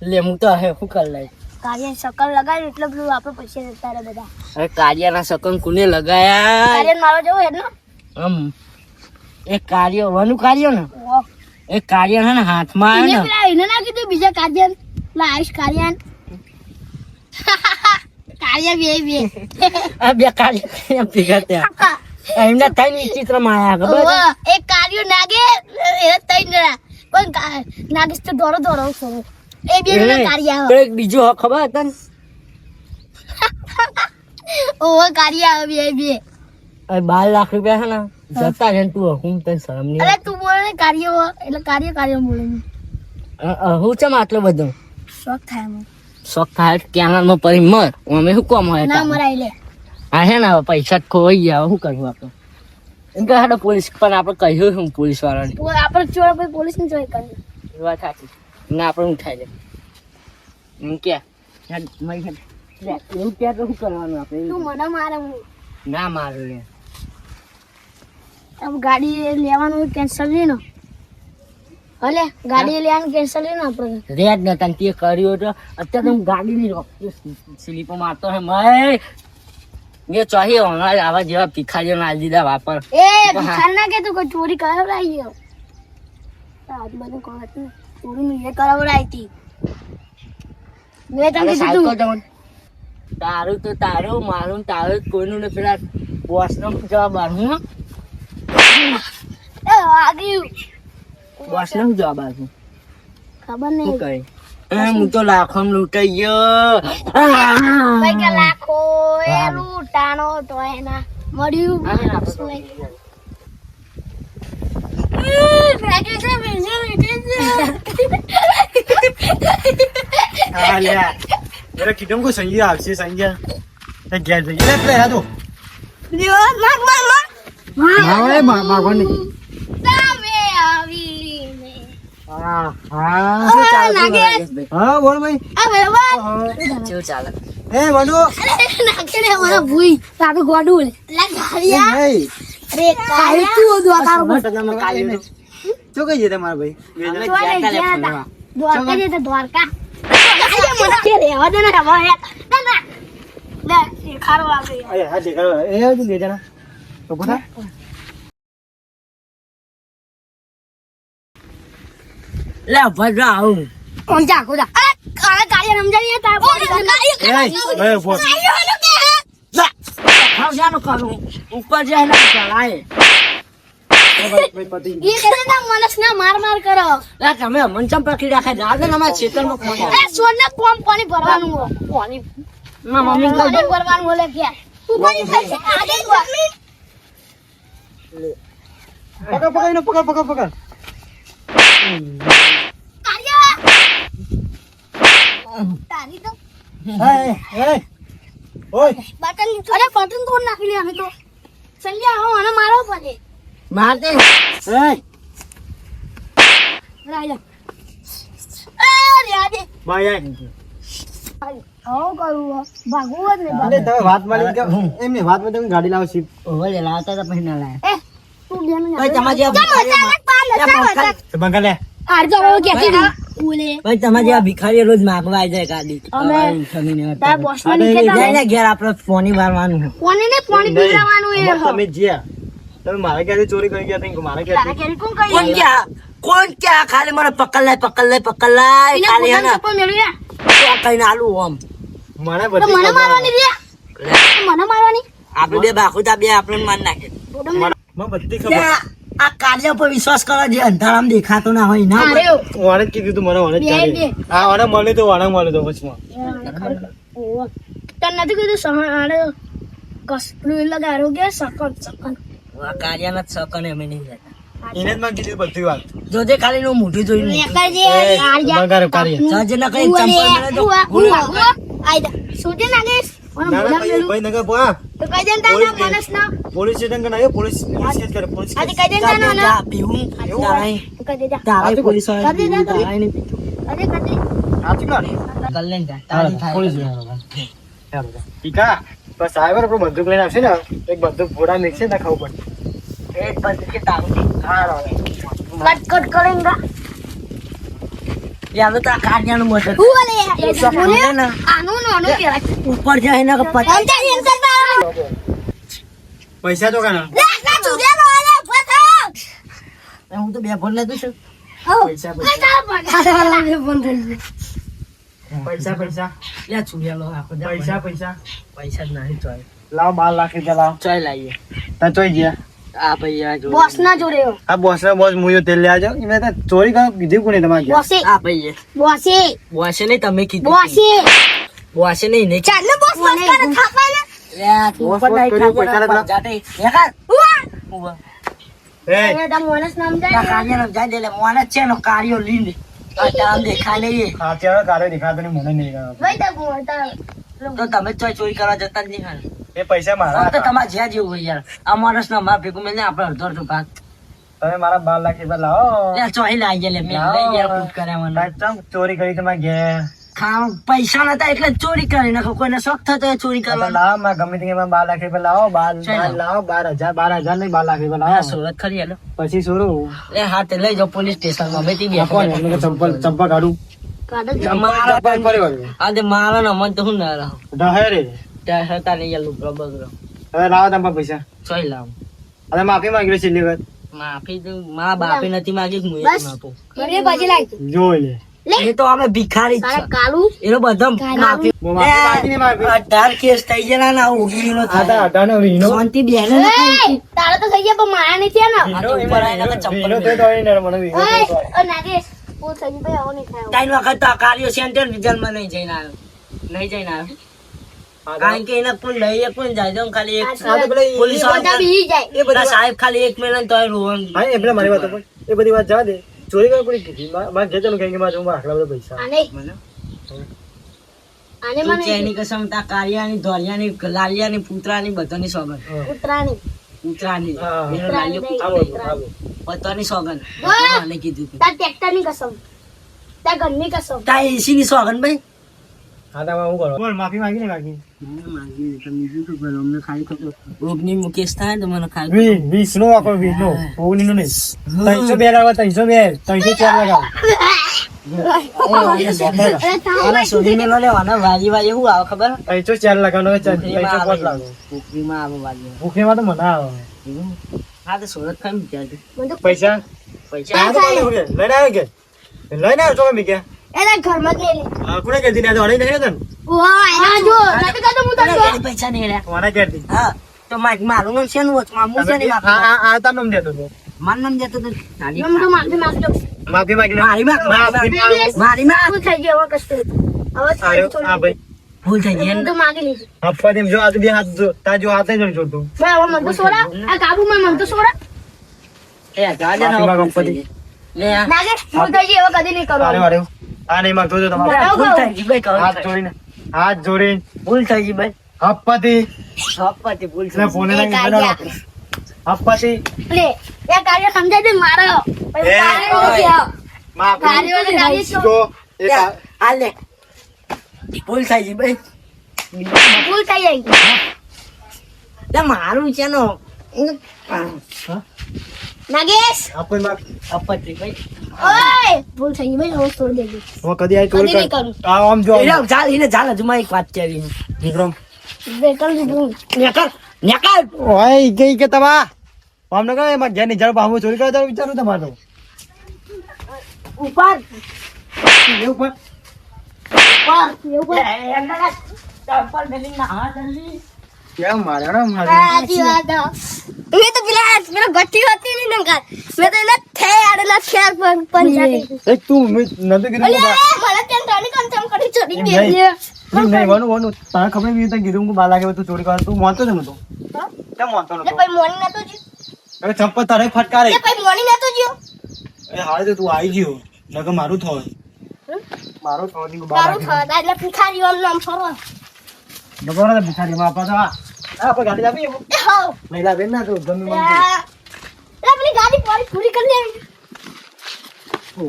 લે હું તો હે શું કર લઈ કાર્ય શકલ લગાડ્યું એટલે પેલું આપણે પૈસા જતા રહ્યા બધા. અરે કાર્યના શકન કોને લગાયા કાર્ય મારવા જવું હેડ આમ એ કાર્ય વાનું કાર્ય ને એ કાર્ય હે ને હાથમાં આવે ને પેલા એને ના કીધું બીજા કાર્ય પેલા આયુષ કાર્ય કાર્ય બે આ બે કાર્ય ભેગા થયા એમના ત્રણ વિચિત્રમાં આયા ખબર એક કાર્ય નાગે એ તઈ પણ નાગેશ તો દોરો છો એ બે ના કાર્ય આવે એક બીજો ખબર હતા ને કાર્ય આવે બે 12 લાખ રૂપિયા છે ને જતા છે તું હું તને શરમ નહીં અરે તું બોલે ને કાર્ય એટલે કાર્ય બોલે હું ચમ આટલો બધો શોખ થાય મને શોખ થાય કેનાલમાં પડી મર અમે શું કોમ હોય ના મરાય લે હા હે ને પૈસા ખોઈ ગયા શું કરવું આપણે એમ કે હાડો પોલીસ પણ આપણે કહ્યું હું પોલીસ વાળાને આપણે ચોર ભાઈ પોલીસ ને ચોરી કરી વાત સાચી ના આપણે ઉઠાઈ લે એમ કે એવું ક્યાં તો શું કરવાનું આપણે તું મને મારે હું ના મારું લે अब गाड़ी लेવાનું કેન્સલ લે નો હલે ગાડી લેવાનું કેન્સલ લે નો આપણે રેડ ન તન તે કર્યો તો અત્યારે હું ગાડી ની રોકી સ્લીપ મારતો હે મય મે ચાહી ઓનલાઈન આવા જેવા ભિખારીઓ ના દીધા વાપર એ ભિખાર ના કે તું કોઈ ચોરી કરાવડાઈ ગયો આજ બધું કોણ હતું ચોરી નું એ કરાવડાઈ હતી મે તને કીધું તારું તો તારું મારું તારું કોઈનું ને પેલા બોસ નો જવાબ આવું એ વાગ્યું બોસ નો જવાબ આવું ખબર નહીં શું કહે હું તો લાખો લૂંટાઈ ગયો ભાઈ કે લાખો એ લૂંટાણો તો એના મળ્યું मेरा किटम को संजय आपसे संजय क्या संजय प्ले है तो मागवानी हाँ बोल भाई કેવું ચાલે ए वडो નાખે રે મારા ભૂઈ તારું ગોડું લે ગાડિયા ए અરે કાઈ તું દ્વારકા जो कही जेता मारा भाई અમે ગયા તા લે ફોનમાં. દ્વારકા જતા દ્વારકા મને કે રેવા દે ને હવે ના લે શીખાડો આવે अरे हां देखो ए तू ले जाना तो पता લે ભજા આવું કોણ જા કોજા અરે કાળા કાળિયા સમજાવીએ તાર ए बोल હા જાનો કરું ઉપર જાય ને ચલાય भाई पति એ કહે ના મનસ ના માર કરો લે તમે મન ચમ પકડી રાખે દાદા ના મારા ખેતરમાં કોણ એ સોને કોમ પાણી ભરવાનું હો પાણી ના મમ્મી પાણી ભરવાનું બોલે કે તું પાણી ખાય આગે ગોમી पकड़ કાળિયા તારી તો ए ओए બટન અરે બટન તોડ નાખી લે અમે તો સંજય હો અને મારો પડે મારતે ए રાજા એ યાદે भाई आए આવો કરું ભાગવું જ अरे તમે વાત મારી કે એમને વાત માં તમે ગાડી લાવો સીપ ઓલે લાવતા તો પછી ના લાય એ તું બેન ભાઈ તમારે જેવા ભિખારીઓ તો બંગા લે આરજો હવે કે બોલે ભાઈ તમારે જેવા ભિખારીઓ રોજ માગવા આવી જાય ગાડી અમે તાર બોસ ને નીકળતા જાય ઘેર આપણે ફોની વારવાનું પાણી ને પાણી પીવડાવવાનું એ તમે જ્યા તમે મારા ઘરે ચોરી કરી ગયા તમે મારા તારા ઘરે ઘરે કોણ કોણ કરી ક્યાં ખાલી મને પકડ લાય એને ખાલી હે પોતાનો ને ચપ્પલ મેળવ્યા તો કઈને આલુ ઓમ મને તો બધી મને મારવાની રે મને મારવાની આપણે બે બાખુતા બે આપણે માર નાખે મને બધી ખબર આ કાર્ય પર વિશ્વાસ કરો જે અંધારામાં દેખાતો ના હોય ના અરે વાણે જ કીધું તું મને વાણે જ બે ચાલે હા વાણે મળે તો વચમાં ઓહ તને નથી કીધું સહારે કસલું લગાડો કે સકન આ કાર્યના છકને અમે નહીં જતા એને જ માં કીધું બધી વાત જોજે ખાલી નું મોઢું જોઈને લેકરજે એ, આર્યા બગાડો કાર્ય. સાજે ના કઈ ચંપલ તો આઈદા સુજે નાગેશ ના ના ભાઈ નગર પો તો કઈ દેન તાના મનસ ના પોલીસ સ્ટેશન કને આવ્યો પોલીસ કેસ કરે પોલીસ કેસ. આજે કઈ દેન તાના ના પીવું તો કઈ દે જા તારા પોલીસ વાળા કરી દે, કરી દે. નહીં અરે કઈ સાચી વાત કલ્યાણ જા હાલો, તારી થાય પોલીસ ચાલો ટીકા બસ સાહેબ આપણો બંદૂક લઈને આવશે ને એક બંદૂક ઘોડા મિક્સે ને ખાવું પડે એક બંધ કે તારું હા કટ કટ કરેંગા યાર તો આ કાઢ્યાનું મોટું હું બોલે એ તો બોલે ને આનું નાનું કહેવાય ઉપર જાય ને કે પચાસ સમજાય એમ કરતા પૈસા તો કાના લે ના ચૂડેલો આલે ફોટા હું તો બે ફોન લેતો છું પૈસા પૈસા પૈસા લે છુડિયાલો આખો જા પૈસા પૈસા પૈસા જ નહીં ચોય લાવ 12 લાખ રૂપિયા લાવ ચોય લાવીએ તા ચોઈ ગયા આ પૈયા જો બોસ ના જોડે આ બોસ ને બોસ મુયો તેલ લેજો એને તો ચોરી કા કીધું કોને તમારે ઘેર? બોસે આ પૈયે બોસે બોસે નહીં તમે કીધું બોસે બોસે નહીં ને ચાલે બોસ બોસ કરે થાપા ને લે તું બોસ પણ નહીં કર્યું, ખાઈ પૈસા જાતે યાર ઉવા એ એ દમ મોનસ નામ તા જાય કાઢ્યાનો જાય દે લે મોને છે નો કાર્યો લીંડ આ તામ દેખાય નહીં હા ચાલો કાલે દેખાતો નહીં મને નહીં દેખાતો. ભાઈ તા બોલતા તો તમે ચોય ચોરી કરવા જતા જ નહીં હાલ એ પૈસા મારા તો હતા. તમારે જ્યાં જેવું હોય યાર આ માણસ ના માર ભેગું મેં આપણે અડધો અડધો ભાગ તમે મારા 12 લાખ રૂપિયા લાવો લે ચોઈ લાવી ગયા લે મેં લઈ ગયા કૂટ કર્યા મને ચમ ચોરી કરી તમારે ઘેર ખાવ પૈસા નતા એટલે જ ચોરી કરી નાખો કોઈને શોખ થતો હોય ચોરી તો કરવાનો લાવો મારે ગમે તે 12 લાખ રૂપિયા લાવો 12 લાવો 12,000 નહીં 12 લાખ રૂપિયા આ લાવો સુરત ખરી હેલો પછી શરૂ લે હા તે લઈ જાઓ પોલીસ સ્ટેશન માં બેઠી ગયા કોણ એમને ચંપલ કાઢું કાઢ ચંપલ ફરી વળ્યું. આ તે મારા ના મન તો હું ના રહો રહે રે ત્યાં હતા ને યાર લુગડો બગડો હવે લાવો તમારા પૈસા ચોઈ લાવ અને માફી માંગી લો છેલ્લી વખત માફી તો મારા બાપે નથી માગી હું એ બસ. માપું મને બાજી લાગી જોઈ લે લે એ તો અમે ભિખારી જ સારા છે કાલુ એનો બધો માફી હું માફી માંગીને માફી. 18 કેસ થઈ ગયા ના ઉગીનો આ તો થાય અઢારનો વીનો. શાંતિ બેને એ તારા તો થઈ ગયા પણ મારા નહીં થયા ને આ તો ઉપર આવીને કે ચંપલ વીનો તો હોય ને મને વીનો ઓય તો હોય. ઓ નાગેશ ઓ થઈ ભાઈ આવો નહીં ખાયો 3 વખત તો આ કાર્યો સેન્ટર રિઝલ્ટમાં નહીં જઈને આવ્યો નહીં જઈને આવ્યો કારણ કે એને કોઈ લઈએ કોઈ જાય તો ખાલી એક આ તો પેલા પોલીસ બધા બી જાય એ બધી સાહેબ ખાલી 1 મહિના તો રોવાનું હા એ પેલા મારી વાત તો એ બધી વાત જવા દે ચોરી કરવા કોઈ કીધી મારે ઘેર જવાનું કે મારે આટલા બધા પૈસા આને આને તું મને ચેની કસમ તા કારિયાની ધોરિયાની લાલિયાની પુત્રાની બધાની સોગન ઉતરાણી પુત્રાની હા. એનો લાલિયો આ પુત્રાની બોલ, આ બોલ. બધાની સોગન હા. મને કીધું તું તાર ટ્રેક્ટર ની કસમ તાર ઘરની કસમ તા એસી ની સોગન ભાઈ હા તો હું કરો બોલ માફી માંગી ને માંગી રોગની કેસ થાય તો મને ખાલી 20 નો આખો 20 નો ઓગણી નો નહીં 302 લાવો 302 304 લગાવો અરે થાવ આના સુધી મેલો લેવાના વાજી વાજી શું આવે ખબર 304 લગાવવાનો 305 લાગો ભૂખરીમાં આવે વાજી ભૂખીમાં તો મને આવે હા તો સુરત ખાઈ મૂક્યા છે મને તો પૈસા પૈસા આ તો કાલે ઉગે. લઈને આવ્યો કે લઈને આવ્યો છો મી કે એના ઘરમાં જ લઈ લે કોને કે દીને તો અડી નહીં તને ઓય આ જો નથી કાતો હું તને અરે, પૈસા નહીં રહ્યા કોને કે દી હા તો મારું નામ શેનું હતું મામું છે ને આ તાર નામ દેતો તો મારું નામ જતું હતું તારી હું તો માફી માંગતો માફી માંગી લે મારી માં મારી માં શું થઈ ગયું હવે કશું હવે આયો આ ભાઈ ભૂલ થઈ ગઈ હું તો માગી લીધી હપ્પા દેમ જો આ તો બે હાથ જો તા જો હાથ નહીં જોડતો ભાઈ હવે મન તો સોડા આ કાબુમાં મન તો સોડા એ ગાજે માફી ના માંગો પતિ. લે આ નાગે હું તો હવે કદી નહીં અરે કરું અરે આ નહીં માંગતો જો તમારો ભૂલ થઈ ગઈ ભાઈ હાથ જોડીને હાથ જોડીને ભૂલ થઈ ગઈ ભાઈ હપ્પાથી સપતી ભૂલ થઈ લે ગઈ. ફોને એ લાગી કાઢ્યા. હપ્પાથી લે એ કાર્ય સમજાય દે મારો પછી એ, કાર્ય ઓય. નથી આવ. માફી કાર્ય કાર્ય શું? જો એક લે, આ લે ભૂલ થઈ ગઈ ભાઈ ભૂલ થઈ જાય લે મારું છે નો નાગેશ આપણ માં અપતી ભાઈ ઓય ભૂલ થઈ ગઈ ભાઈ હવે છોડી દેજો હું કદી આઈ કદી ચોરી નહીં કરું. કર આ આમ જો એને ચાલ એને ચાલ હજુ માં એક વાત કરી વિક્રમ બેકલ દીધું નેકર નેકર ઓય ગઈ કે તમા આમને કહે એમાં ઘેર ની જળ બાહુ ચોરી કરવા તો વિચારું તમારે તો ઉપર એવું પણ એવું પણ ચપ્પલ મેલી ના હા જલ્દી કેમ માર્યા ને મારી સાચી વાત હો. મેં તો પેલા ગઠ્ઠી હતી ને નંકાર મેં તો એને થે આડેલા શેર પર પંચાતી એક તું નતું કીધું ઓલે કે મને તેમ તાણી કંચમ કરી ચડી એમ ગઈ નહીં. છે નહીં નહીં વાનું તારે ખબર નહીં તને કીધું કે બાલા કે તું ચોરી કરવા તું માનતો જ નતો કેમ માનતો એટલે નતો પછી મોની નતો જ્યો અરે ચંપલ તારે ફટકારે એટલે પછી મોની નતો જ્યો એ હાલ તો તું આવી ગયો નકર મારું થોય મારું થોય ની તારું બાલા થતા એટલે ભિખારી ઓમ નામ ફરવા બગોરા ભિખારી માં આપા તો આ આપણે ગાડી આપી એ હો મહિલા બેન ના તો ગમે મને એટલે પેલી ગાડી પૂરી કરી લેવી તો